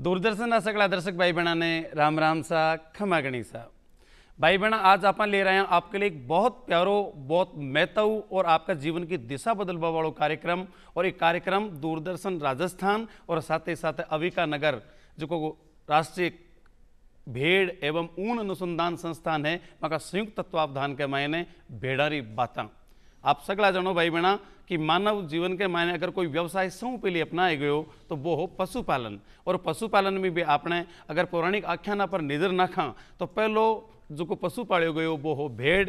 दूरदर्शन ना सगला दर्शक भाई बहना ने राम राम सा खमा गणी सा भाई बहना आज आप ले रहे हैं आपके लिए एक बहुत प्यारो बहुत महत्व और आपका जीवन की दिशा बदलवा वालों कार्यक्रम। और एक कार्यक्रम दूरदर्शन राजस्थान और साथ ही साथ अविका नगर जो राष्ट्रीय भेड़ एवं ऊन अनुसंधान संस्थान है वहाँ संयुक्त तत्वावधान के मायने भेड़ारी बाता। आप सगला जानो भाई बहना कि मानव जीवन के मायने अगर कोई व्यवसाय सौ पहले अपनाए गयो तो वो हो पशुपालन। और पशुपालन में भी आपने अगर पौराणिक आख्याना पर नजर नाखा तो पहलो जो को पशु पाळ्यो गयो वो हो भेड़।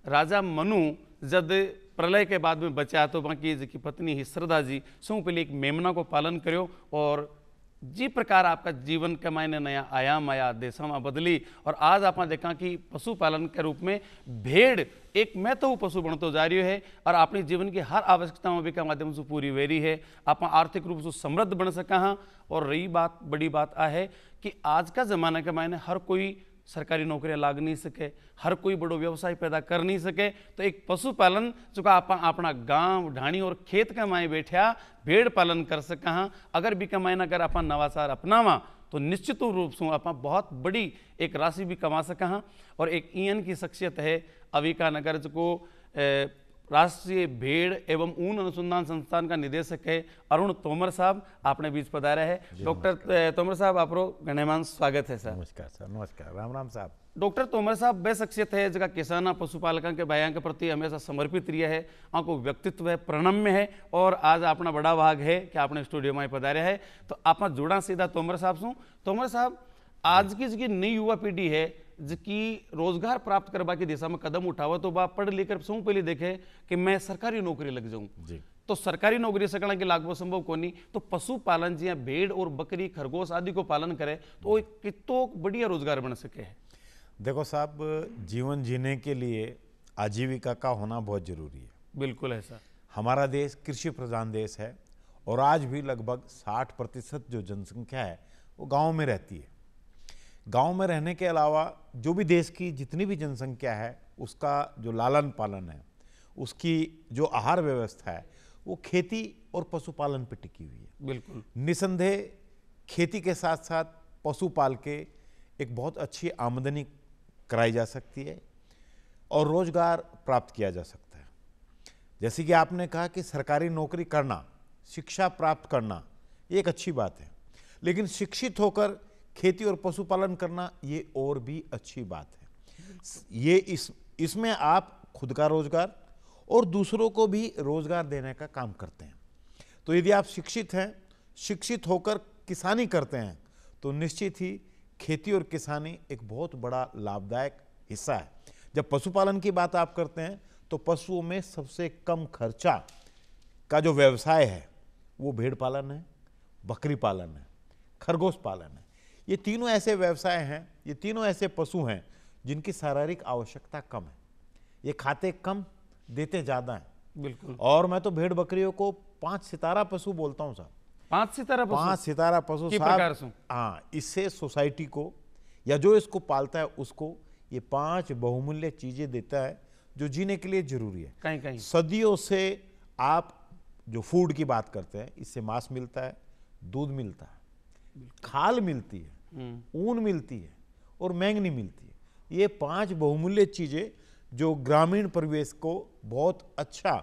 राजा मनु जब प्रलय के बाद में बचा तो बाकी जी पत्नी ही श्रद्धा जी सौ पहले एक मेमना को पालन करो और जी प्रकार आपका जीवन के मायने नया आयाम आया दिशा में बदली। और आज आप देखा कि पशुपालन के रूप में भेड़ एक महत्व पशु बनते जा रही है और अपनी जीवन की हर आवश्यकताओं भी के माध्यम से पूरी वेरी है। आप आर्थिक रूप से समृद्ध बन सका हाँ। और रही बात बड़ी बात आ है कि आज का जमाना के मायने हर कोई सरकारी नौकरियां लाग नहीं सके, हर कोई बड़ो व्यवसाय पैदा कर नहीं सके, तो एक पशुपालन जो आप अपना गांव ढाणी और खेत के माए बैठा भेड़ पालन कर सका हाँ। अगर भी कमाए अगर आप नवाचार अपनावा तो निश्चित रूप से आप बहुत बड़ी एक राशि भी कमा सका हाँ। और एक ईएन की शख्सियत है अविका नगर जो राष्ट्रीय भेड़ एवं ऊन अनुसंधान संस्थान का निदेशक है अरुण तोमर साहब आपने बीच पधारा है। डॉक्टर तोमर साहब आपको गणमान्य स्वागत है सर। नमस्कार सर। नमस्कार। राम राम साहब। डॉक्टर तोमर साहब वे शख्सियत है जगह किसान पशुपालकों के भाइयों के प्रति हमेशा समर्पित रही है, आपको व्यक्तित्व है प्रणम्य है और आज अपना बड़ा भाग है कि आपने स्टूडियो में पधारे है। तो आप जुड़ा सीधा तोमर साहब से। तोमर साहब आज की जो नई युवा पीढ़ी है जिसकी रोजगार प्राप्त करवा की दिशा में कदम उठावा तो वह पढ़ लिखकर सौ पहले देखे कि मैं सरकारी नौकरी लग जाऊं तो सरकारी नौकरी सकना की लागू संभव को नहीं। तो पशुपालन जी भेड़ और बकरी खरगोश आदि को पालन करे तो कितो बढ़िया रोजगार बन सके है। देखो साहब, जीवन जीने के लिए आजीविका का होना बहुत जरूरी है। बिल्कुल है सर। हमारा देश कृषि प्रधान देश है और आज भी लगभग 60% जो जनसंख्या है वो गाँव में रहती है। गांव में रहने के अलावा जो भी देश की जितनी भी जनसंख्या है उसका जो लालन पालन है, उसकी जो आहार व्यवस्था है वो खेती और पशुपालन पर टिकी हुई है। बिल्कुल निसंदेह खेती के साथ साथ पशुपाल के एक बहुत अच्छी आमदनी कराई जा सकती है और रोजगार प्राप्त किया जा सकता है। जैसे कि आपने कहा कि सरकारी नौकरी करना, शिक्षा प्राप्त करना ये एक अच्छी बात है, लेकिन शिक्षित होकर खेती और पशुपालन करना ये और भी अच्छी बात है। ये इसमें आप खुद का रोजगार और दूसरों को भी रोजगार देने का काम करते हैं। तो यदि आप शिक्षित हैं, शिक्षित होकर किसानी करते हैं तो निश्चित ही खेती और किसानी एक बहुत बड़ा लाभदायक हिस्सा है। जब पशुपालन की बात आप करते हैं तो पशुओं में सबसे कम खर्चा का जो व्यवसाय है वो भेड़ पालन है, बकरी पालन है, खरगोश पालन है। ये तीनों ऐसे व्यवसाय हैं, ये तीनों ऐसे पशु हैं जिनकी शारीरिक आवश्यकता कम है। ये खाते कम, देते ज़्यादा हैं। बिल्कुल। और मैं तो भेड़ बकरियों को 5 सितारा पशु बोलता हूँ साहब। 5 सितारा पशु? 5 सितारा पशु साहब। हाँ, इससे सोसाइटी को या जो इसको पालता है उसको ये 5 बहुमूल्य चीज़ें देता है जो जीने के लिए जरूरी है। कहीं कहीं सदियों से आप जो फूड की बात करते हैं, इससे मांस मिलता है, दूध मिलता है, खाल मिलती है, ऊन मिलती है और मैंगनी मिलती है। ये 5 बहुमूल्य चीजें जो ग्रामीण परिवेश को बहुत अच्छा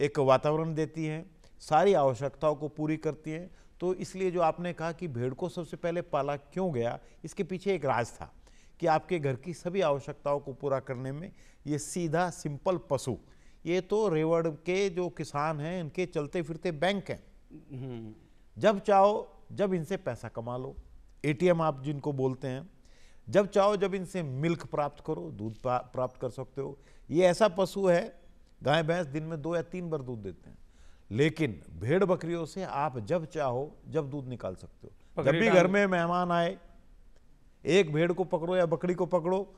एक वातावरण देती हैं, सारी आवश्यकताओं को पूरी करती हैं। तो इसलिए जो आपने कहा कि भेड़ को सबसे पहले पाला क्यों गया, इसके पीछे एक राज था कि आपके घर की सभी आवश्यकताओं को पूरा करने में ये सीधा सिंपल पशु, ये तो रेवड़ के जो किसान हैं इनके चलते फिरते बैंक हैं। जब चाहो जब इनसे पैसा कमा लो, एटीएम आप जिनको बोलते हैं, जब चाहो जब इनसे मिल्क प्राप्त करो, दूध प्राप्त कर सकते हो। ये ऐसा पशु है, गाय भैंस दिन में 2 या 3 बार दूध देते हैं, लेकिन भेड़ बकरियों से आप जब चाहो जब दूध निकाल सकते हो। जब भी घर में मेहमान आए, एक भेड़ को पकड़ो या बकरी को पकड़ो,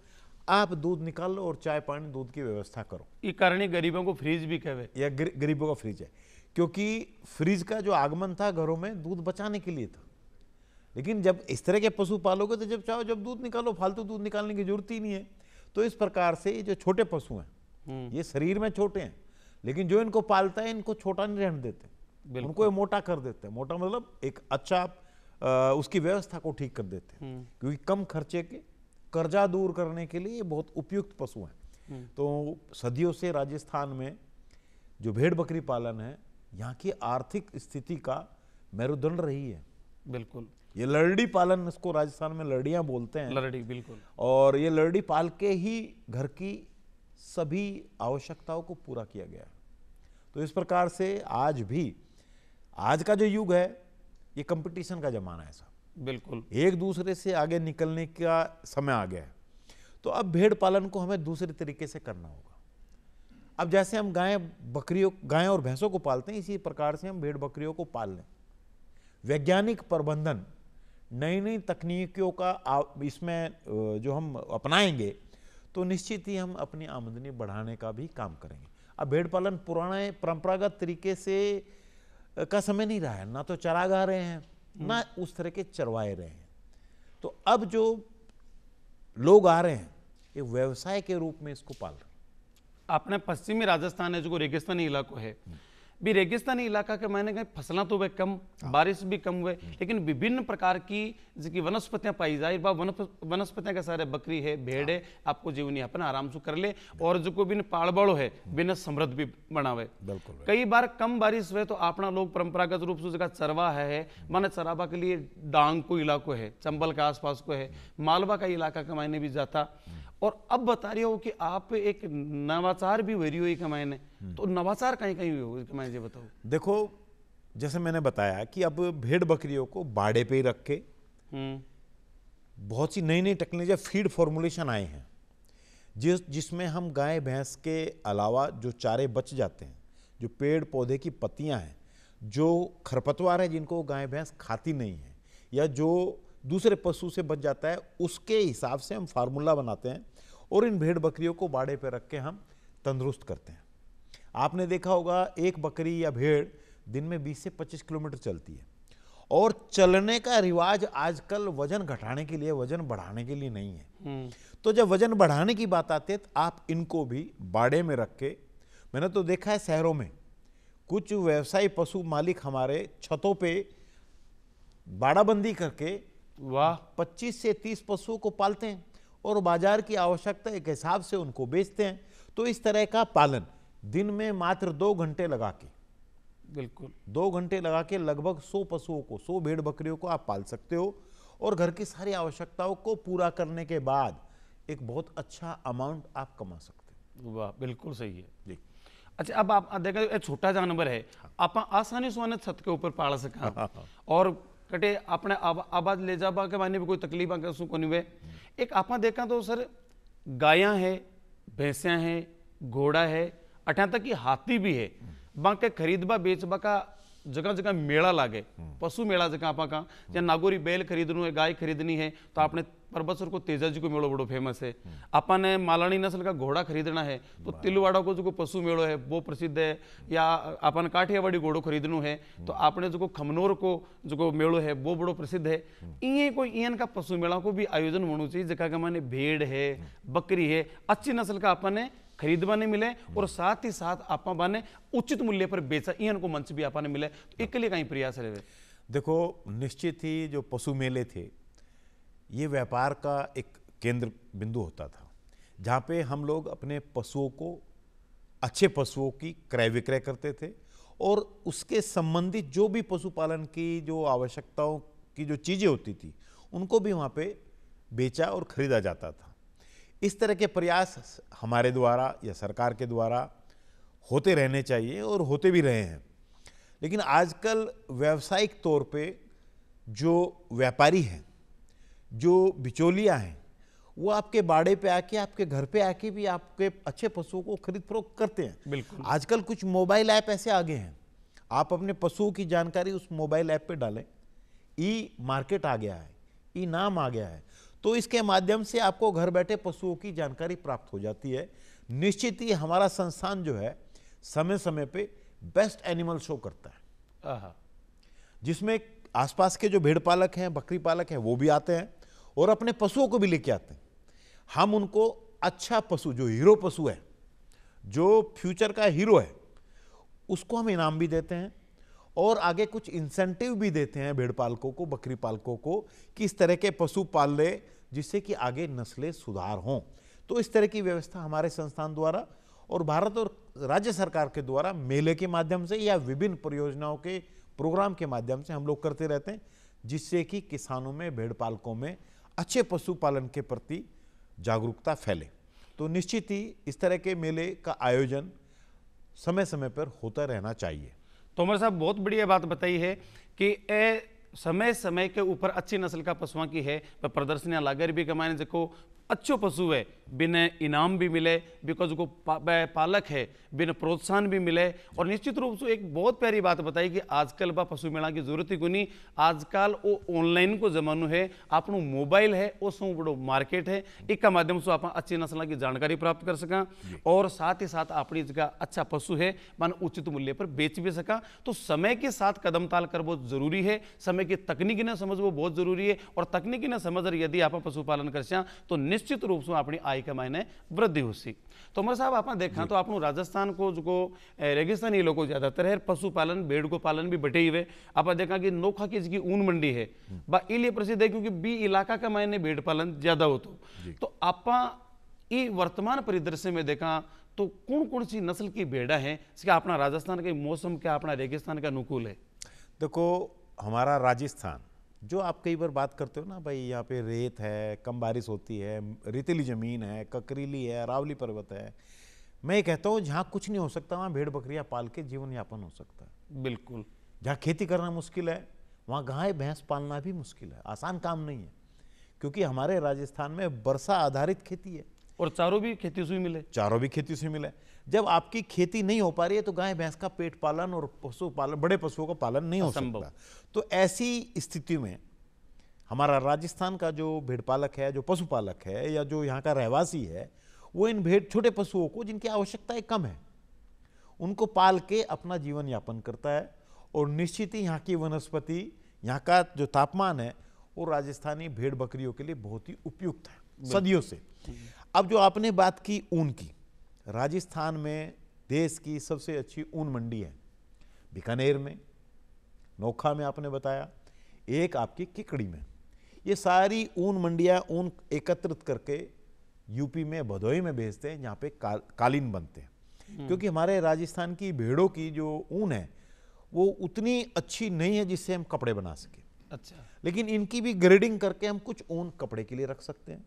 आप दूध निकाल लो और चाय पानी दूध की व्यवस्था करो। ये कारण गरीबों को फ्रिज भी कहे या गरीबों का फ्रिज है, क्योंकि फ्रिज का जो आगमन था घरों में दूध बचाने के लिए था। लेकिन जब इस तरह के पशु पालोगे तो जब चाहो जब दूध निकालो, फालतू दूध निकालने की जरूरत ही नहीं है। तो इस प्रकार से ये जो छोटे पशु हैं ये शरीर में छोटे हैं, लेकिन जो इनको पालता है इनको छोटा नहीं रहने देते, उनको ये मोटा कर देते हैं। मोटा मतलब एक अच्छा उसकी व्यवस्था को ठीक कर देते हैं, क्योंकि कम खर्चे के कर्जा दूर करने के लिए ये बहुत उपयुक्त पशु हैं। तो सदियों से राजस्थान में जो भेड़ बकरी पालन है, यहाँ की आर्थिक स्थिति का मेरुदंड रही है। बिल्कुल, ये लड़ड़ी पालन, इसको राजस्थान में लड़ड़ियाँ बोलते हैं। लड़ड़ी, बिल्कुल। और ये लड़ड़ी पाल के ही घर की सभी आवश्यकताओं को पूरा किया गया। तो इस प्रकार से आज भी, आज का जो युग है ये कंपटीशन का जमाना है साहब, बिल्कुल, एक दूसरे से आगे निकलने का समय आ गया है। तो अब भेड़ पालन को हमें दूसरे तरीके से करना होगा। अब जैसे हम गाय और भैंसों को पालते हैं, इसी प्रकार से हम भेड़ बकरियों को पाल लें। वैज्ञानिक प्रबंधन, नई नई तकनीकियों का इसमें जो हम अपनाएंगे तो निश्चित ही हम अपनी आमदनी बढ़ाने का भी काम करेंगे। अब भेड़ पालन पुराने परंपरागत तरीके से का समय नहीं रहा है, ना तो चरागाह रहे हैं, ना उस तरह के चरवाए रहे हैं। तो अब जो लोग आ रहे हैं ये व्यवसाय के रूप में इसको पाल रहे हैं। अपने पश्चिमी राजस्थान है जो रेगिस्तानी इलाको है, भी रेगिस्तानी इलाका के मैंने कहा फसला तो वे कम, बारिश भी कम हुए, लेकिन विभिन्न प्रकार की जिसकी वनस्पतियां पाई जाए, वनस्पतियां का सारे बकरी है, भेड़ है, आपको जीवन यापन आराम से कर ले, और जो बिन पाड़बड़ो है बिन समृद्ध भी बनावे। कई बार कम बारिश हुए तो अपना लोग परंपरागत रूप से जगह चरवा है, माने चरावा के लिए डांग को इलाको है, चंबल के आसपास को है, मालवा का इलाका का मैंने भी जाता। और अब बता रही हो कि आप एक नवाचार भी हो रही हो के मायने, तो नवाचार कहीं कहीं हो के मायने बताओ। देखो, जैसे मैंने बताया कि अब भेड़ बकरियों को बाड़े पे ही रख के बहुत सी नई नई टेक्नोलॉजी, फीड फॉर्मुलेशन आए हैं, जिसमें हम गाय भैंस के अलावा जो चारे बच जाते हैं, जो पेड़ पौधे की पत्तियां हैं, जो खरपतवार है जिनको गाय भैंस खाती नहीं है, या जो दूसरे पशु से बच जाता है, उसके हिसाब से हम फार्मूला बनाते हैं और इन भेड़ बकरियों को बाड़े पे रख के हम तंदुरुस्त करते हैं। आपने देखा होगा एक बकरी या भेड़ दिन में 20 से 25 किलोमीटर चलती है, और चलने का रिवाज आजकल वजन घटाने के लिए, वजन बढ़ाने के लिए नहीं है। तो जब वजन बढ़ाने की बात आती है तो आप इनको भी बाड़े में रख के, मैंने तो देखा है शहरों में कुछ व्यवसायी पशु मालिक हमारे छतों पे बाड़ाबंदी करके 25 से 30 पशुओं को पालते हैं और बाजार की आवश्यकता के हिसाब से उनको बेचते हैं। तो इस तरह का पालन दिन में मात्र 2 घंटे लगा के, बिल्कुल 2 घंटे लगा के लगभग 100 पशुओं को, 100 भेड़ बकरियों को आप पाल सकते हो, और घर की सारी आवश्यकताओं को पूरा करने के बाद एक बहुत अच्छा अमाउंट आप कमा सकते हो। वाह, बिल्कुल सही है जी। अच्छा, अब आप देखा एक छोटा जानवर है, आप आसानी से छत के ऊपर पाल सका, और कटे अपने आवाज ले जाबा के माने भी कोई तकलीफ को नहीं हुए। एक आप देखा तो सर, गायां है, भैंसियां हैं, घोड़ा है, अठा तक की हाथी भी है, बाके खरीदबा बेचबा का जगह जगह मेला लागे, पशु मेला जगह आपा का, या नागोरी बैल खरीदनु है, गाय खरीदनी है तो आपने परबतसर को तेजा जी को मेड़ो बड़ो फेमस है। आपा ने मालानी नस्ल का घोड़ा खरीदना है तो तिलवाड़ा को जो पशु मेड़ो है वो प्रसिद्ध है, या अपन काठियावाड़ी घोड़ो खरीदनु है तो आपने जो खमनोर को जो मेड़ो है वो बड़ो प्रसिद्ध है। इं कोई इन का पशु मेला को भी आयोजन होना चाहिए, जगह का माने भेड़ है, बकरी है, अच्छी नस्ल का अपने खरीदवा नहीं मिले, और साथ ही साथ आपा बाने उचित मूल्य पर बेचा, इन को मंच भी आपा ने मिले, तो एक लिए कहीं प्रयास रहे। देखो, निश्चित ही जो पशु मेले थे ये व्यापार का एक केंद्र बिंदु होता था, जहाँ पे हम लोग अपने पशुओं को, अच्छे पशुओं की क्रय विक्रय करते थे, और उसके संबंधित जो भी पशुपालन की जो आवश्यकताओं की जो चीज़ें होती थी उनको भी वहाँ पे बेचा और खरीदा जाता था। इस तरह के प्रयास हमारे द्वारा या सरकार के द्वारा होते रहने चाहिए और होते भी रहे हैं। लेकिन आजकल व्यावसायिक तौर पे जो व्यापारी हैं, जो बिचौलिया हैं, वो आपके बाड़े पे आके, आपके घर पे आके भी आपके अच्छे पशुओं को खरीद फरोख्त करते हैं। बिल्कुल। आजकल कुछ मोबाइल ऐप ऐसे आगे हैं, आप अपने पशुओं की जानकारी उस मोबाइल ऐप पे डालें, ई मार्केट आ गया है, ई नाम आ गया है, तो इसके माध्यम से आपको घर बैठे पशुओं की जानकारी प्राप्त हो जाती है। निश्चित ही हमारा संस्थान जो है समय समय पे बेस्ट एनिमल शो करता है, जिसमें आसपास के जो भेड़ पालक हैं, बकरी पालक हैं, वो भी आते हैं और अपने पशुओं को भी लेके आते हैं। हम उनको अच्छा पशु, जो हीरो पशु है, जो फ्यूचर का हीरो है, उसको हम इनाम भी देते हैं, और आगे कुछ इंसेंटिव भी देते हैं भेड़ पालकों को, बकरी पालकों को, कि इस तरह के पशु पाल ले जिससे कि आगे नस्लें सुधार हों। तो इस तरह की व्यवस्था हमारे संस्थान द्वारा और भारत और राज्य सरकार के द्वारा मेले के माध्यम से या विभिन्न परियोजनाओं के प्रोग्राम के माध्यम से हम लोग करते रहते हैं, जिससे कि किसानों में, भेड़ पालकों में अच्छे पशुपालन के प्रति जागरूकता फैले। तो निश्चित ही इस तरह के मेले का आयोजन समय समय पर होता रहना चाहिए। तोमर साहब, बहुत बढ़िया बात बताई है कि समय समय के ऊपर अच्छी नस्ल का पशुओं की है पर प्रदर्शनियां लागर भी कमाने जो अच्छो पशु है बिन इनाम भी मिले, बिकॉज को पालक है बिन प्रोत्साहन भी मिले। और निश्चित रूप से एक बहुत प्यारी बात बताई कि आजकल बा पशु मेला की जरूरत ही कोनी, आजकल वो ऑनलाइन को जमानो है, आपनो मोबाइल है, वो सो बड़ो मार्केट है, एक का माध्यम से आप अच्छी नस्ल की जानकारी प्राप्त कर सका और साथ ही साथ अपनी जगह अच्छा पशु है मान उचित मूल्य पर बेच भी सका। तो समय के साथ कदम ताल कर बहुत जरूरी है, समय की तकनीकी न समझ वो बहुत जरूरी है और तकनीकी न समझ यदि आप पशुपालन कर तो निश्चित रूप से अपनी आय के मायने वृद्धि होसी। तो मैं साहब आपने देखा तो आपनो राजस्थान को जो रेगिस्तानी लोगों ज्यादातर है पशुपालन, भेड़ को पालन भी बटे हुए। आप देखा कि नोखा की जिसकी ऊन मंडी है बा इलिए प्रसिद्ध है क्योंकि बी इलाका का मायने भेड़ पालन ज्यादा हो। तो आपा ई वर्तमान परिदृश्य में देखा तो कौन कौन सी नस्ल की भेड़ा है इसका अपना राजस्थान के मौसम क्या अपना रेगिस्तान का अनुकूल है? देखो हमारा राजस्थान जो आप कई बार बात करते हो ना भाई, यहाँ पे रेत है, कम बारिश होती है, रेतीली जमीन है, ककरीली है, अरावली पर्वत है। मैं ये कहता हूँ जहाँ कुछ नहीं हो सकता वहाँ भेड़ बकरियाँ पाल के जीवन यापन हो सकता है। बिल्कुल। जहाँ खेती करना मुश्किल है वहाँ गाय भैंस पालना भी मुश्किल है, आसान काम नहीं है, क्योंकि हमारे राजस्थान में वर्षा आधारित खेती है और चारों भी खेती से मिले, चारों भी खेती से मिले। जब आपकी खेती नहीं हो पा रही है तो गाय भैंस का पेट पालन और पशु पालन, बड़े पशुओं का पालन नहीं हो सकता। तो ऐसी स्थिति में हमारा राजस्थान का जो भेड़ पालक है, जो पशुपालक है या जो यहाँ का रहवासी है, वो इन भेड़ छोटे पशुओं को जिनकी आवश्यकताएं कम है उनको पाल के अपना जीवन यापन करता है। और निश्चित ही यहाँ की वनस्पति, यहाँ का जो तापमान है वो राजस्थानी भेड़ बकरियों के लिए बहुत ही उपयुक्त है सदियों से। अब जो आपने बात की ऊन की, राजस्थान में देश की सबसे अच्छी ऊन मंडी है बीकानेर में, नोखा में आपने बताया, एक आपकी किकड़ी में। ये सारी ऊन मंडियां ऊन एकत्रित करके यूपी में भदोही में भेजते हैं, जहाँ पे कालीन बनते हैं। क्योंकि हमारे राजस्थान की भेड़ों की जो ऊन है वो उतनी अच्छी नहीं है जिससे हम कपड़े बना सके। अच्छा। लेकिन इनकी भी ग्रेडिंग करके हम कुछ ऊन कपड़े के लिए रख सकते हैं।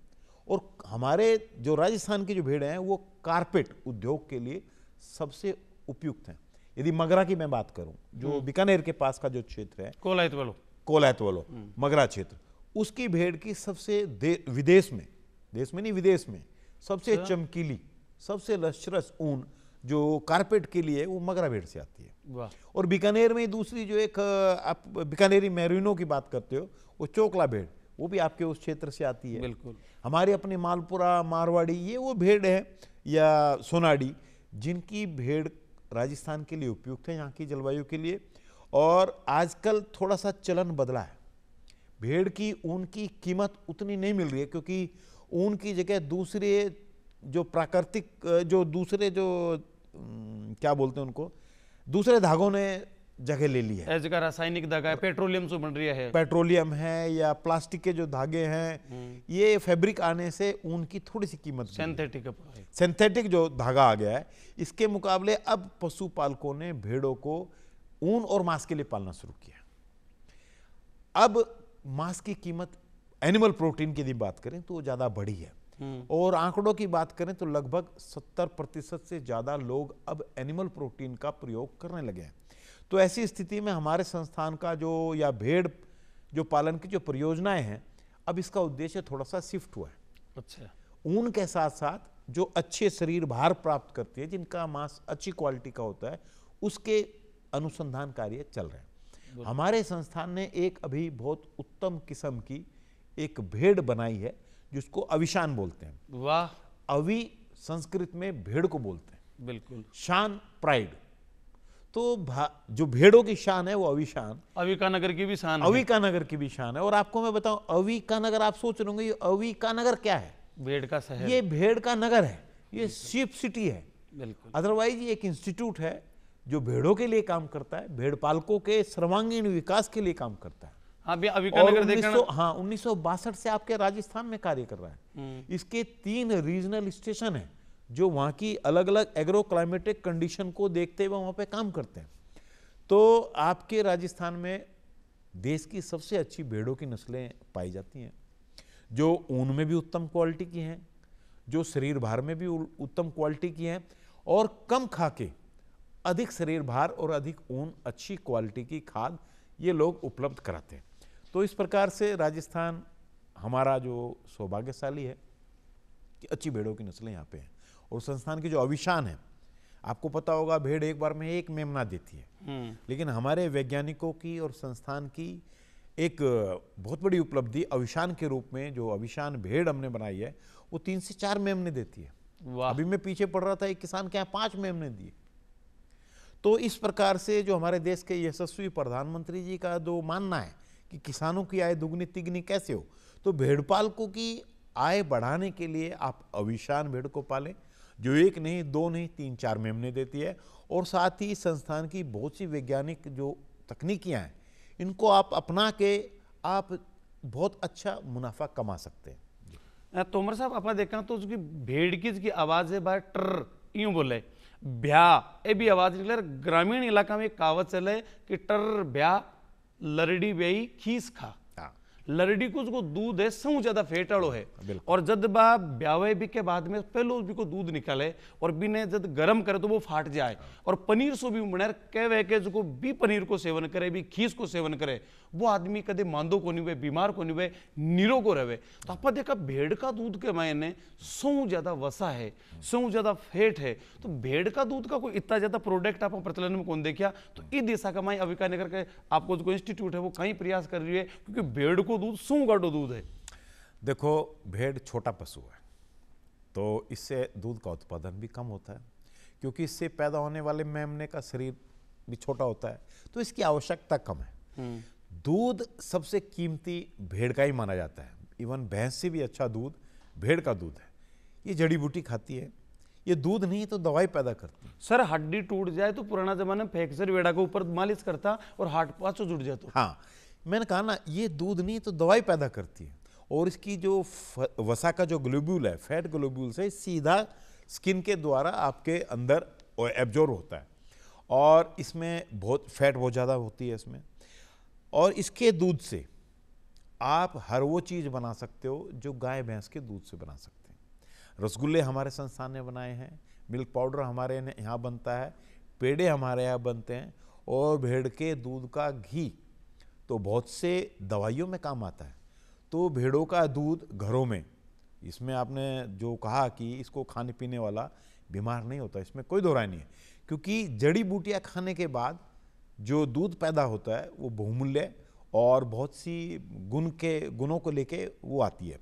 और हमारे जो राजस्थान की जो भेड़ हैं वो कारपेट उद्योग के लिए सबसे उपयुक्त हैं। यदि मगरा की मैं बात करूं, जो बीकानेर के पास का जो क्षेत्र है कोलायत वालो मगरा क्षेत्र, उसकी भेड़ की सबसे विदेश में नहीं विदेश में सबसे चमकीली, सबसे लश्रस ऊन जो कारपेट के लिए वो मगरा भेड़ से आती है। वाह। और बीकानेर में दूसरी जो एक आप बीकानेरी मैरिनो की बात करते हो, वो चोकला भेड़, वो भी आपके उस क्षेत्र से आती है। बिल्कुल। हमारे अपने मालपुरा, मारवाड़ी, ये वो भेड़ है या सोनाडी जिनकी भेड़ राजस्थान के लिए उपयुक्त है, यहाँ की जलवायु के लिए। और आजकल थोड़ा सा चलन बदला है, भेड़ की ऊन की कीमत उतनी नहीं मिल रही है क्योंकि ऊन की जगह दूसरे जो प्राकृतिक जो दूसरे जो क्या बोलते हैं उनको, दूसरे धागों ने जगह ले ली है। जगह रासायनिक धागा है, पेट्रोलियम से बन रही है, पेट्रोलियम है या प्लास्टिक के जो धागे हैं, ये फैब्रिक आने से ऊन की थोड़ी सी कीमत, सिंथेटिक जो धागा आ गया है, इसके मुकाबले अब पशुपालकों ने भेड़ों को ऊन और मांस के लिए पालना शुरू किया। अब मांस की कीमत, एनिमल प्रोटीन की यदि बात करें तो ज्यादा बढ़ी है और आंकड़ों की बात करें तो लगभग 70% से ज्यादा लोग अब एनिमल प्रोटीन का प्रयोग करने लगे हैं। तो ऐसी स्थिति में हमारे संस्थान का जो या भेड़ जो पालन की जो परियोजनाएं हैं, अब इसका उद्देश्य थोड़ा सा शिफ्ट हुआ है। अच्छा। ऊन के साथ साथ जो अच्छे शरीर भार प्राप्त करती है, जिनका मांस अच्छी क्वालिटी का होता है, उसके अनुसंधान कार्य चल रहे हैं। हमारे संस्थान ने एक अभी बहुत उत्तम किस्म की एक भेड़ बनाई है जिसको अविशान बोलते हैं। वाह। अवि संस्कृत में भेड़ को बोलते हैं। बिल्कुल। शान, प्राइड। तो जो भेड़ों की शान है वो अविशान, अविकानगर की भी शान है। अविकानगर की भी शान है। और आपको मैं बताऊं, अविकानगर, आप सोच रहे होंगे ये अविकानगर क्या है? भेड़ का शहर। ये भेड़ का नगर है, ये शिप सिटी है। बिल्कुल। अदरवाइज ये एक इंस्टीट्यूट है जो भेड़ों के लिए काम करता है, भेड़ पालकों के सर्वांगीण विकास के लिए काम करता है। हाँ भी अभी और अगर देखना 1962 से आपके राजस्थान में कार्य कर रहा है। इसके 3 रीजनल स्टेशन हैं जो वहाँ की अलग अलग एग्रो क्लाइमेटिक कंडीशन को देखते हुए वहाँ पे काम करते हैं। तो आपके राजस्थान में देश की सबसे अच्छी भेड़ों की नस्लें पाई जाती हैं, जो ऊन में भी उत्तम क्वालिटी की हैं, जो शरीर भार में भी उत्तम क्वालिटी की हैं, और कम खा के अधिक शरीर भार और अधिक ऊन, अच्छी क्वालिटी की खाद ये लोग उपलब्ध कराते हैं। तो इस प्रकार से राजस्थान हमारा जो सौभाग्यशाली है कि अच्छी भेड़ों की नस्लें यहाँ पे हैं। और संस्थान की जो अविशान है, आपको पता होगा भेड़ एक बार में एक मेमना देती है, लेकिन हमारे वैज्ञानिकों की और संस्थान की एक बहुत बड़ी उपलब्धि अविशान के रूप में, जो अविशान भेड़ हमने बनाई है, वो 3 से 4 मेमने देती है। अभी मैं पीछे पढ़ रहा था, एक किसान के यहाँ 5 मेमने दिए। तो इस प्रकार से जो हमारे देश के यशस्वी प्रधानमंत्री जी का जो मानना है कि किसानों की आय दुगनी तिगनी कैसे हो, तो भेड़ पालकों की आय बढ़ाने के लिए आप अविशान भेड़ को पालें, जो 1 नहीं 2 नहीं 3 4 मेमने देती है। और साथ ही संस्थान की बहुत सी वैज्ञानिक जो तकनीकियां हैं, इनको आप अपना के आप बहुत अच्छा मुनाफा कमा सकते हैं। तोमर साहब आपने देखा तो उसकी भेड़ की जिसकी आवाज है बाहर टर यूं बोले, ब्या ए भी आवाज निकले। ग्रामीण इलाका में एक कहावत चले कि टर ब्या लरडी ब्याई खीस खा। लरडी को उसको दूध है सौ ज्यादा फेट वालो है, और जब बा ब्यावे भी के बाद में पहले भी को दूध निकाले और बिने जब गरम करे तो वो फाट जाए। और पनीर सो भी बने कह के जो भी पनीर को सेवन करे, भी खीस को सेवन करे, वो आदमी कदे मांदो को नहीं हुए, बीमार को नहीं हुए, नीरो को रहे। तो आप देखा भेड़ का दूध के मायने सौ ज्यादा वसा है, सौ ज्यादा फेट है। तो भेड़ का दूध का कोई इतना ज्यादा प्रोडक्ट आप प्रचलन में कौन देखा। तो इस दिशा का माई अविका नगर के आपको जो इंस्टीट्यूट है वो कहीं प्रयास कर रही है, क्योंकि भेड़ को दूध सौ गाढ़ो दूध है। देखो, भेड़ छोटा पशु है, तो इससे दूध का उत्पादन भी कम होता है, क्योंकि इससे पैदा होने वाले मेमने का शरीर भी छोटा होता है, तो इसकी आवश्यकता कम है। दूध सबसे कीमती भेड़ का ही माना जाता है। इवन भैंस से भी अच्छा दूध भेड़ का दूध है। ये जड़ी बूटी खाती है, ये दूध नहीं तो दवाई पैदा करती है। सर हड्डी टूट जाए तो पुराना जमाने में फ्रैक्चर वेड़ा के ऊपर मालिश करता और हार्ट पाँचों जुड़ जाए। तो हाँ, मैंने कहा ना, ये दूध नहीं तो दवाई पैदा करती है। और इसकी जो वसा का जो ग्लोब्यूल है, फैट ग्लोब्यूल से सीधा स्किन के द्वारा आपके अंदर एब्जॉर्ब होता है, और इसमें बहुत फैट बहुत ज़्यादा होती है इसमें। और इसके दूध से आप हर वो चीज़ बना सकते हो जो गाय भैंस के दूध से बना सकते हैं। रसगुल्ले हमारे संस्थान ने बनाए हैं, मिल्क पाउडर हमारे यहाँ बनता है, पेड़े हमारे यहाँ बनते हैं, और भेड़ के दूध का घी तो बहुत से दवाइयों में काम आता है। तो भेड़ों का दूध घरों में, इसमें आपने जो कहा कि इसको खाने पीने वाला बीमार नहीं होता, इसमें कोई दो राय नहीं है, क्योंकि जड़ी बूटियाँ खाने के बाद जो दूध पैदा होता है वो बहुमूल्य और बहुत सी गुणों को लेके वो आती है।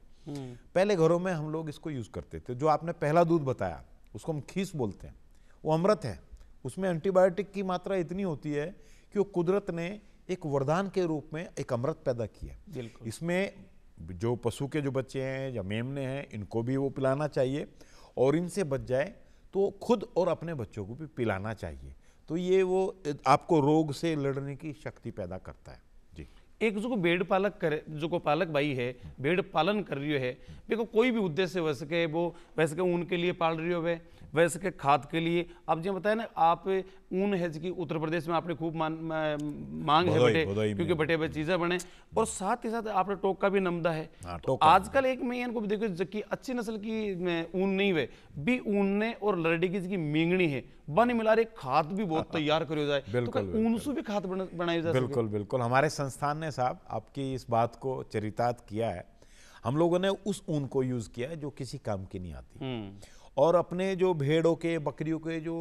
पहले घरों में हम लोग इसको यूज़ करते थे। जो आपने पहला दूध बताया उसको हम खीस बोलते हैं, वो अमृत है। उसमें एंटीबायोटिक की मात्रा इतनी होती है कि वो कुदरत ने एक वरदान के रूप में एक अमृत पैदा किया। इसमें जो पशु के जो बच्चे हैं या मेमने हैं, इनको भी वो पिलाना चाहिए, और इनसे बच जाए तो खुद और अपने बच्चों को भी पिलाना चाहिए। तो ये वो आपको रोग से लड़ने की शक्ति पैदा करता है। जी, एक जो भेड़ पालक करे, जो को पालक भाई है, भेड़ पालन कर रही है, देखो कोई भी उद्देश्य वैसे के वो वैसे के ऊन के लिए पाल रही हो, वे वैसे के खाद के लिए। अब जो बताया ना, आप ऊन है कि उत्तर प्रदेश में आपने खूब मांग है बटे, क्योंकि बटे बटे चीजें बने, और साथ ही साथ आपने टोक का भी नमदा है। तो आजकल एक मैं इनको भी देखो, जबकि अच्छी नस्ल की ऊन नहीं हुए भी ऊन ने और लरडी की मींगनी है, बन मिला रहे खाद भी बहुत तैयार करो जाए, तो ऊन से भी खाद बनाई जाए। बिल्कुल बिल्कुल, हमारे संस्थान ने साहब आपकी इस बात को चरितार्थ किया है। हम लोगों ने उस ऊन को यूज किया है जो किसी काम की नहीं आती, और अपने जो भेड़ों के बकरियों के जो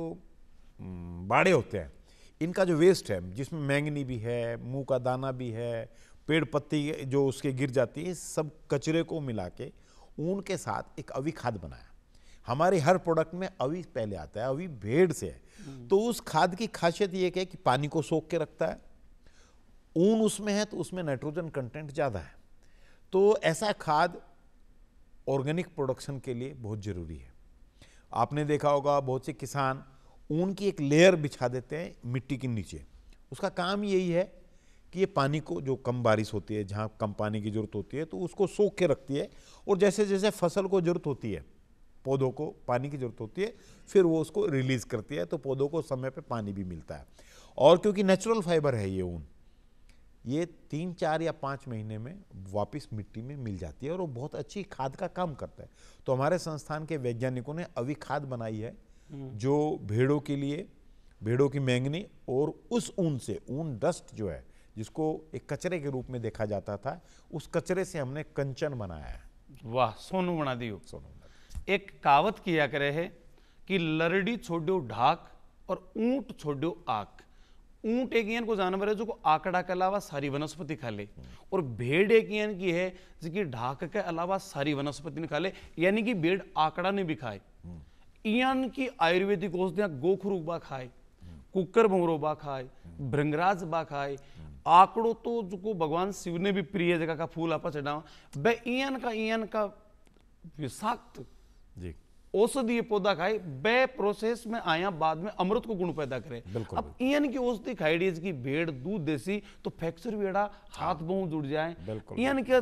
बाड़े होते हैं, इनका जो वेस्ट है, जिसमें मैंगनी भी है, मुंह का दाना भी है, पेड़ पत्ती जो उसके गिर जाती है, सब कचरे को मिला के ऊन के साथ एक अवी खाद बनाया। हमारे हर प्रोडक्ट में अवी पहले आता है, अवी भेड़ से है। तो उस खाद की खासियत ये है कि पानी को सोख के रखता है, ऊन उसमें है तो उसमें नाइट्रोजन कंटेंट ज़्यादा है। तो ऐसा खाद ऑर्गेनिक प्रोडक्शन के लिए बहुत ज़रूरी है। आपने देखा होगा बहुत से किसान ऊन की एक लेयर बिछा देते हैं मिट्टी के नीचे। उसका काम यही है कि ये पानी को, जो कम बारिश होती है, जहाँ कम पानी की जरूरत होती है, तो उसको सोख के रखती है, और जैसे जैसे फसल को जरूरत होती है, पौधों को पानी की जरूरत होती है, फिर वो उसको रिलीज करती है, तो पौधों को समय पे पानी भी मिलता है। और क्योंकि नेचुरल फाइबर है ये ऊन, ये 3, 4 या 5 महीने में वापस मिट्टी में मिल जाती है, और वो बहुत अच्छी खाद का काम करता है। तो हमारे संस्थान के वैज्ञानिकों ने अभी खाद बनाई है जो भेड़ों के लिए, भेड़ों की मैंगनी और उस ऊन से, ऊन डस्ट जो है जिसको एक कचरे के रूप में देखा जाता था, उस कचरे से हमने कंचन बनाया है। वाह, सोनू बना दियो। सोनू, एक कहावत किया करे है कि लरड़ी छोड़ो ढाक और ऊंट छोड़ो आक। ऊंट एक यान को जानवर है जो को आकड़ा के अलावा सारी वनस्पति खा ले, और भेड़ एक यान की है जिसकी ढाक के अलावा सारी वनस्पति ने खा ले, यानी कि भेड़ आकड़ा ने भी खाए। यान की आयुर्वेदिक औषधियां गोखरूबा खाए, कुकर भंगरोबा खाए, भृंगराज बा खाए, आकड़ो तो जो भगवान शिव ने भी प्रिय जगह का फूल आपा चढ़ावा, बे इयन का विषाक्त जी, औषधीय पौधा खाए, बे प्रोसेस में आया बाद में अमृत को गुण पैदा करे। अब इयन की औषधि खाई की भेड़ दूध देसी तो फ्रैक्चर भी एड़ा, हाथ बहु जुड़ जाए, इयन के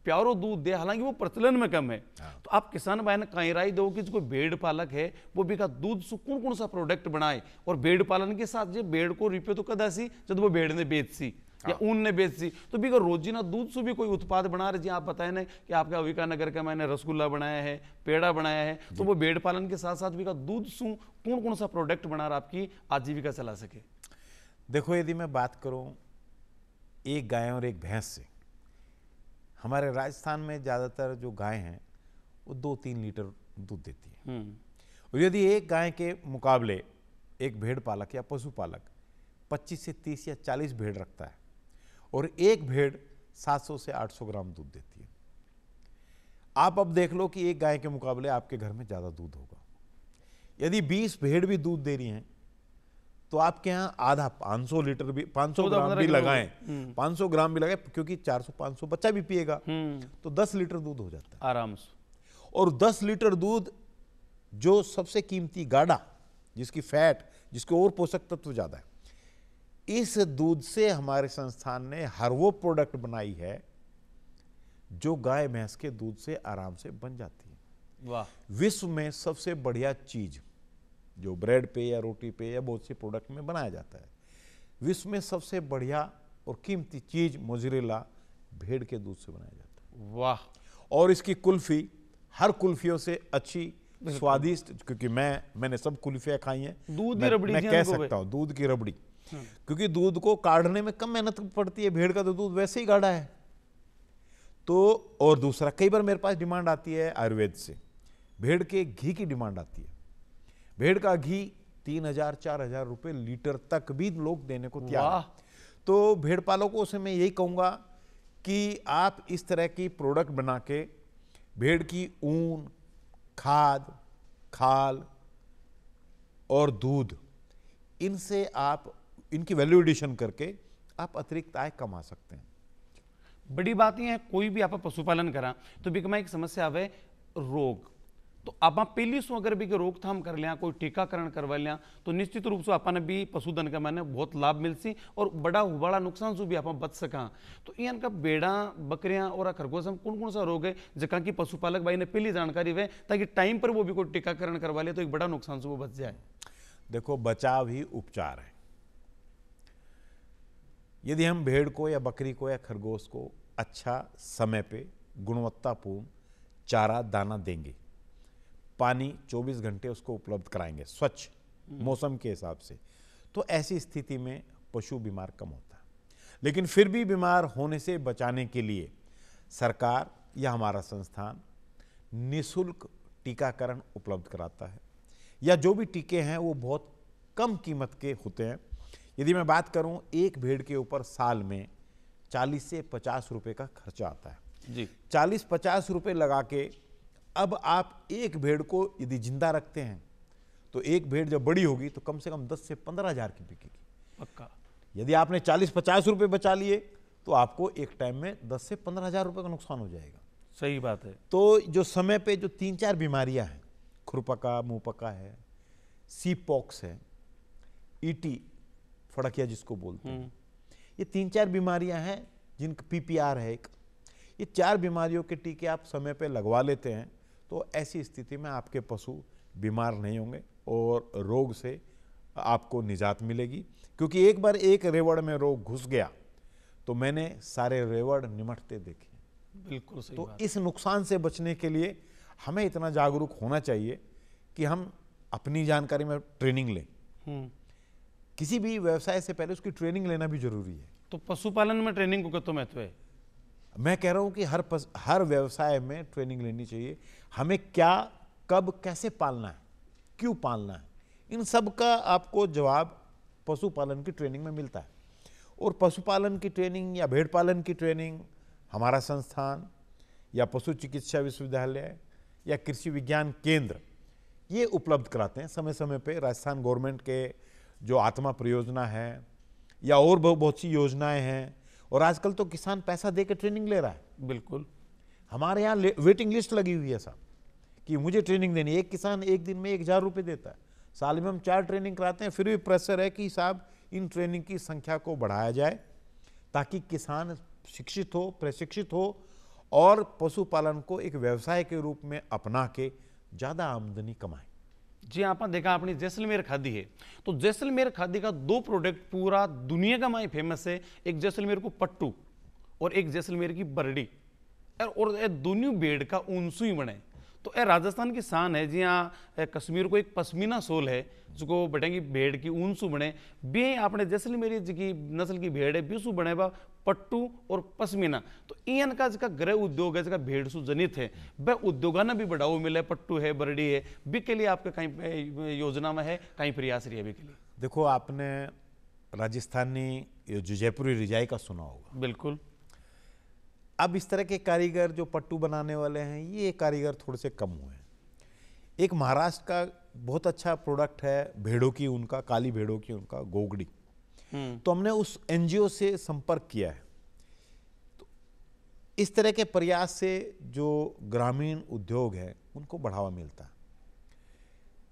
प्यारो दूध दे, हालांकि वो प्रचलन में कम है। तो आप किसान भाई ने कहीं राय दो कि जो भेड़ पालक है वो भी का दूध से कौन कौन सा प्रोडक्ट बनाए, और भेड़ पालन के साथ जो भेड़ को रिपे तो कदा सी जब वो भेड़ ने बेच सी या ऊन ने बेच सी, तो भी रोजीना दूध से भी कोई उत्पाद बना रहे जी। आप बताए ना कि आपका अविका नगर का मैंने रसगुल्ला बनाया है, पेड़ा बनाया है, तो वो भेड़ पालन के साथ साथ भी का दूध सु कौन कौन सा प्रोडक्ट बना रहा आपकी आजीविका चला सके। देखो, यदि मैं बात करूं एक गाय और एक भैंस से, हमारे राजस्थान में ज्यादातर जो गाय हैं वो 2-3 लीटर दूध देती है, और यदि एक गाय के मुकाबले एक भेड़ पालक या पशुपालक 25 से 30 या 40 भेड़ रखता है, और एक भेड़ 700 से 800 ग्राम दूध देती है, आप अब देख लो कि एक गाय के मुकाबले आपके घर में ज्यादा दूध होगा। यदि 20 भेड़ भी दूध दे रही हैं तो आपके यहाँ आधा 500 लीटर भी, 500 ग्राम भी लगाएं, 500 ग्राम भी लगाएं, क्योंकि 400-500 बच्चा भी पिएगा, तो 10 लीटर दूध हो जाता है आराम से। और 10 लीटर दूध, जो सबसे कीमती गाढ़ा, जिसकी फैट, जिसके और पोषक तत्व ज्यादा है, इस दूध से हमारे संस्थान ने हर वो प्रोडक्ट बनाई है जो गाय भैंस के दूध से आराम से बन जाती है। वाह। विश्व में सबसे बढ़िया चीज जो ब्रेड पे या रोटी पे या बहुत से प्रोडक्ट में बनाया जाता है, विश्व में सबसे बढ़िया और कीमती चीज मोज़रेला भेड़ के दूध से बनाया जाता है। वाह। और इसकी कुल्फी हर कुल्फियों से अच्छी, स्वादिष्ट, क्योंकि मैंने सब कुल्फियां खाई हैं, दूध की रबड़ी मैं कह सकता हूं दूध की रबड़ी, क्योंकि दूध को काढ़ने में कम मेहनत पड़ती है, भेड़ का तो दूध वैसे ही गाढ़ा है। तो और दूसरा, कई बार मेरे पास डिमांड आती है आयुर्वेद से, भेड़ के घी की डिमांड आती है। भेड़ का घी 3,000-4,000 रुपए लीटर तक भी लोग देने को तैयार हैं। तो भेड़ पालकों से मैं यही कहूंगा कि आप इस तरह की प्रोडक्ट बना के भेड़ की ऊन, खाद, खाल और दूध, इनसे आप इनकी वैल्यू एडिशन करके आप अतिरिक्त आय कमा सकते हैं। बड़ी बात यह है, कोई भी आप पशुपालन करा तो भी एक समस्या आवे रोग, तो आप पहली सो अगर भी रोकथाम कर लिया, कोई टीकाकरण करवा लिया, तो निश्चित रूप से अपन भी पशुधन का मैंने बहुत लाभ मिल सी और बड़ा बड़ा नुकसान से भी आप बच सका। तो इनका बेड़ा, बकरियां और खरगोश में कौन कौन सा रोग है जहाँ की पशुपालक भाई ने पहली जानकारी वे, ताकि टाइम पर वो भी कोई टीकाकरण करवा ले तो एक बड़ा नुकसान से वो बच जाए। देखो, बचाव ही उपचार है। यदि हम भेड़ को या बकरी को या खरगोश को अच्छा समय पे गुणवत्तापूर्ण चारा दाना देंगे, पानी 24 घंटे उसको उपलब्ध कराएंगे स्वच्छ मौसम के हिसाब से, तो ऐसी स्थिति में पशु बीमार कम होता है। लेकिन फिर भी बीमार होने से बचाने के लिए सरकार या हमारा संस्थान निःशुल्क टीकाकरण उपलब्ध कराता है, या जो भी टीके हैं वो बहुत कम कीमत के होते हैं। यदि मैं बात करूं, एक भेड़ के ऊपर साल में 40 से 50 रुपए का खर्चा आता है जी। 40-50 रुपए लगा के अब आप एक भेड़ को यदि जिंदा रखते हैं तो एक भेड़ जब बड़ी होगी तो कम से कम 10 से 15 हजार की बिकेगी पक्का। यदि आपने 40-50 रुपए बचा लिए तो आपको एक टाइम में 10 से 15 हजार रुपए का नुकसान हो जाएगा। सही बात है। तो जो समय पे जो 3-4 बीमारियां हैं, खुरपका, मुंहपका है, सी पॉक्स है, ईटी फड़किया जिसको बोलते हैं, ये 3-4 बीमारियां हैं जिनका पीपीआर है एक। ये 4 बीमारियों के टीके आप समय पे लगवा लेते हैं तो ऐसी स्थिति में आपके पशु बीमार नहीं होंगे और रोग से आपको निजात मिलेगी। क्योंकि एक बार एक रेवड़ में रोग घुस गया तो मैंने सारे रेवड़ निमटते देखे। बिल्कुल सही तो बात। इस नुकसान से बचने के लिए हमें इतना जागरूक होना चाहिए कि हम अपनी जानकारी में ट्रेनिंग लें। किसी भी व्यवसाय से पहले उसकी ट्रेनिंग लेना भी जरूरी है। तो पशुपालन में ट्रेनिंग को कितना महत्व है? मैं कह रहा हूं कि हर व्यवसाय में ट्रेनिंग लेनी चाहिए। हमें क्या, कब, कैसे पालना है, क्यों पालना है, इन सब का आपको जवाब पशुपालन की ट्रेनिंग में मिलता है। और पशुपालन की ट्रेनिंग या भेड़ पालन की ट्रेनिंग हमारा संस्थान या पशु चिकित्सा विश्वविद्यालय या कृषि विज्ञान केंद्र ये उपलब्ध कराते हैं समय समय पे। राजस्थान गवर्नमेंट के जो आत्मा परियोजना है या और बहुत सी योजनाएं हैं, और आजकल तो किसान पैसा दे के ट्रेनिंग ले रहा है। बिल्कुल। हमारे यहाँ वेटिंग लिस्ट लगी हुई है साहब कि मुझे ट्रेनिंग देनी है। एक किसान एक दिन में 1000 रुपये देता है। साल में हम 4 ट्रेनिंग कराते हैं, फिर भी प्रेशर है कि साहब इन ट्रेनिंग की संख्या को बढ़ाया जाए ताकि किसान शिक्षित हो, प्रशिक्षित हो और पशुपालन को एक व्यवसाय के रूप में अपना के ज़्यादा आमदनी कमाए। जी, आपने देखा अपनी जैसलमेर खादी है, तो जैसलमेर खादी का 2 प्रोडक्ट पूरा दुनिया का माई फेमस है। एक जैसलमेर को पट्टू और एक जैसलमेर की बरडी, और ये दोनों भेड़ का ऊन सुई बने। तो यह राजस्थान की शान है। जी हाँ, कश्मीर को एक पश्मीना सोल है जिसको बटेंगी भेड़ की ऊन सु बने। बे आपने जैसलमेरी की नस्ल की भेड़ है बीसु बने बा पट्टू और पश्मीना। तो इन का जिसका गृह उद्योग है, जिसका भेड़ सु जनित है, वह उद्योगा ना भी बढ़ावा मिले। पट्टू है, बरडी है, बी के लिए आपके कहीं योजना में है, कहीं प्रयास रही है बी के लिए? देखो, आपने राजस्थानी जो जयपुरी रिजाई का सुना होगा। बिल्कुल। अब इस तरह के कारीगर जो पट्टू बनाने वाले हैं, ये कारीगर थोड़े से कम हुए हैं। एक महाराष्ट्र का बहुत अच्छा प्रोडक्ट है भेड़ों की ऊन का, काली भेड़ों की ऊन का, गोगड़ी। तो हमने उस एनजीओ से संपर्क किया है। तो इस तरह के प्रयास से जो ग्रामीण उद्योग है उनको बढ़ावा मिलता है।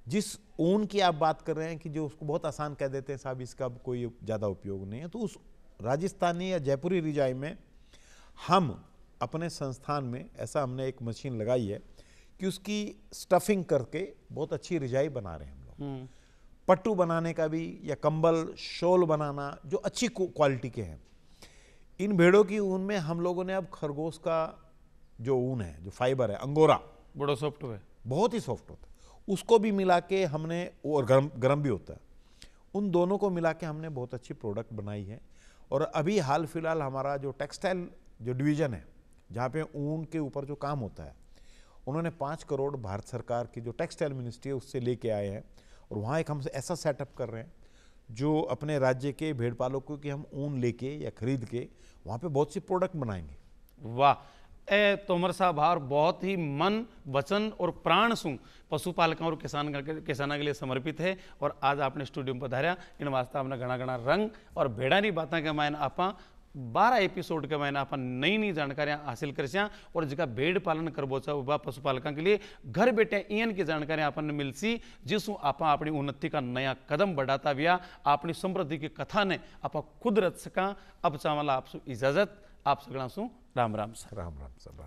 जिस ऊन की आप बात कर रहे हैं कि जो उसको बहुत आसान कह देते हैं साहब इसका कोई ज़्यादा उपयोग नहीं है, तो उस राजस्थानी या जयपुरी रिजाई में हम अपने संस्थान में ऐसा हमने एक मशीन लगाई है कि उसकी स्टफिंग करके बहुत अच्छी रिजाई बना रहे हैं हम लोग। पट्टू बनाने का भी या कंबल शॉल बनाना जो अच्छी क्वालिटी के हैं। इन भेड़ों की ऊन में हम लोगों ने अब खरगोश का जो ऊन है, जो फाइबर है, अंगोरा, बड़ा सॉफ्ट है, बहुत ही सॉफ्ट होता है, उसको भी मिला के हमने, और गर्म भी होता है, उन दोनों को मिला के हमने बहुत अच्छी प्रोडक्ट बनाई है। और अभी हाल फिलहाल हमारा जो टेक्सटाइल जो डिवीज़न है, जहाँ पे ऊन के ऊपर जो काम होता है, उन्होंने 5 करोड़ भारत सरकार की जो टेक्सटाइल मिनिस्ट्री है उससे लेके आए हैं। और वहाँ एक हम ऐसा सेटअप कर रहे हैं जो अपने राज्य के भेड़ पालकों की हम ऊन लेके या खरीद के वहाँ पे बहुत सी प्रोडक्ट बनाएंगे। वाह! ए तोमर साहब हार बहुत ही मन, वचन और प्राण सु पशुपालकों और किसानों के लिए समर्पित है। और आज आपने स्टूडियो में पधार्या, इन वास्ते आपने घना घना रंग और भेड़ानी बातों के मैंने आप 12 एपिसोड के मैंने आप नई जानकारियां हासिल कर, और जिसका भेड़ पालन करबो वह पशुपालकों के लिए घर बैठे इन की जानकारियां अपन मिल सी, जिसमें आप अपनी उन्नति का नया कदम बढ़ाता हुआ अपनी समृद्धि की कथा ने आप खुद रच सका। अब चावला आपसे इजाजत, आप सगड़ा सु राम राम। राम राम सब।